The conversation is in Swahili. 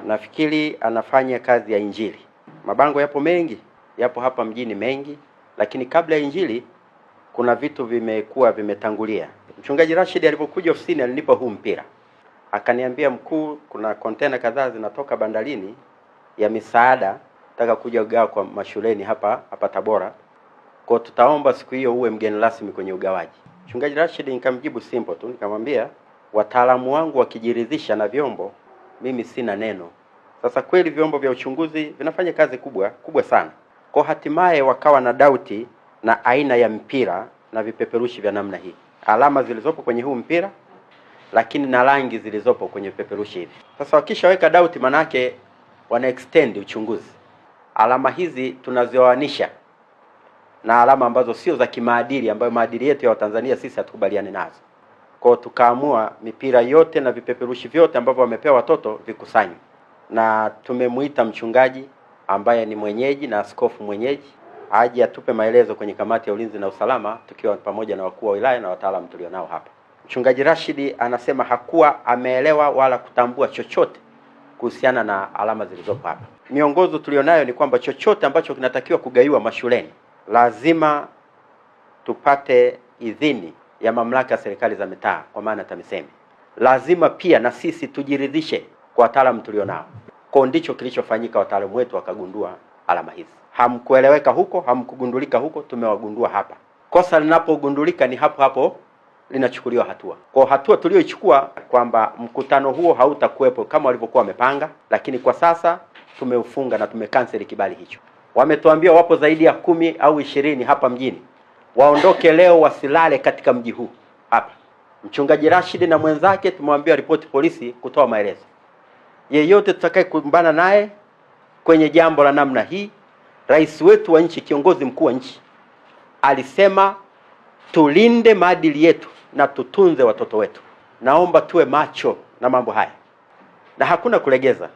nafikiri anafanya kazi ya Injili. Mabango yapo mengi, yapo hapa mjini mengi, lakini kabla ya Injili kuna vitu vimekuwa vimetangulia. Mchungaji Rashid alipokuja ofisini alinipa huu mpira. Akaniambia, mkuu, kuna container kadhaa zinatoka bandarini ya misaada nataka kuja kugawa kwa mashuleni hapa Tabora. Kwa tutaomba siku hiyo uwe mgeni rasmi kwenye ugawaji. Mchungaji Rashid nikamjibu simple tu, nikamwambia wataalamu wangu wakijiridhisha na vyombo, mimi sina neno. Sasa kweli vyombo vya uchunguzi vinafanya kazi kubwa sana. Kwa hatimaye wakawa na dauti na aina ya mpira na vipeperushi vya namna hii. Alama zilizopo kwenye huu mpira lakini na rangi zilizopo kwenye vipeperushi hivi. Sasa wakishaweka dauti, manake wana extend uchunguzi. Alama hizi tunazioanisha na alama ambazo sio za kimaadili, ambayo maadili yetu ya Watanzania sisi hatukubaliani nazo. Kwa tukaamua mipira yote na vipeperushi vyote ambavyo wamepewa watoto vikusanywe, na tumemuita mchungaji ambaye ni mwenyeji na askofu mwenyeji aje atupe maelezo kwenye kamati ya ulinzi na usalama, tukiwa pamoja na wakuu wa wilaya na wataalamu tulionao hapa. Mchungaji Rashid anasema hakuwa ameelewa wala kutambua chochote kuhusiana na alama zilizopo hapa. Miongozo tulionayo ni kwamba chochote ambacho kinatakiwa kugaiwa mashuleni lazima tupate idhini ya mamlaka ya serikali za mitaa, kwa maana TAMISEMI. Lazima pia na sisi tujiridhishe kwa wataalamu tulionao. Kwa ndicho kilichofanyika, wataalamu wetu wakagundua alama hizi. Hamkueleweka huko, hamkugundulika huko, tumewagundua hapa. Kosa linapogundulika ni hapo linachukuliwa hatua. Kwa hatua tulioichukua kwamba mkutano huo hautakuwepo kama walivyokuwa wamepanga, lakini kwa sasa tumeufunga na tumekanseli kibali hicho. Wametuambia wapo zaidi ya 10 au 20 hapa mjini. Waondoke leo, wasilale katika mji huu hapa. Mchungaji Rashid na mwenzake tumemwambia ripoti polisi kutoa maelezo. Yeyote tutakaye kumbana naye kwenye jambo la namna hii, rais wetu wa nchi, kiongozi mkuu wa nchi, alisema tulinde maadili yetu na tutunze watoto wetu. Naomba tuwe macho na mambo haya na hakuna kulegeza.